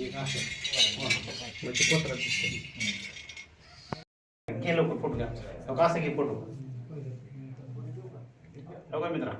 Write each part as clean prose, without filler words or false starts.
एक असं म्हणजे पत्रात दिसतं. घे लवकर फोटो घ्या. हो असं घे फोटो. हो का मित्रा?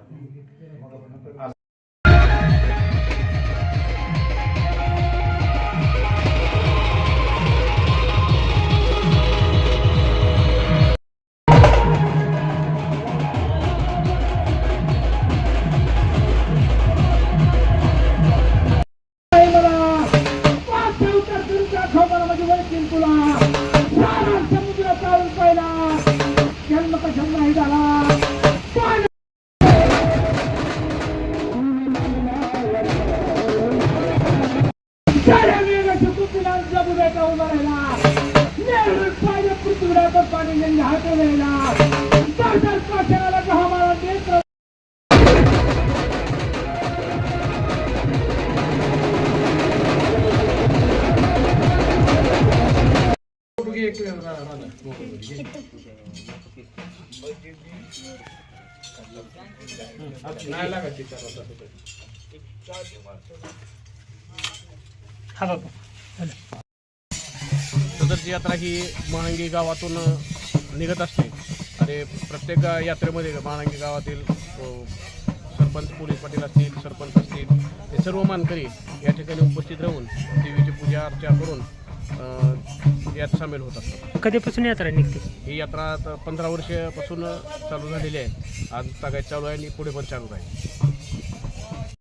नाही लागत ते हा बापू. सदरची यात्रा ही महांगी गावातून निघत असते आणि प्रत्येक यात्रेमध्ये महांगी गावातील सरपंच पोलीस पाटील असतील, सरपंच असतील, हे सर्व मानकरी या ठिकाणी उपस्थित राहून देवीची पूजा अर्चा करून यात सामील होत असतात. कधीपासून यात्रा निघते? ही यात्रा 15 वर्षापासून चालू झालेली आहे. आज तागायत चालू आहे आणि पुढे पण चालू आहे.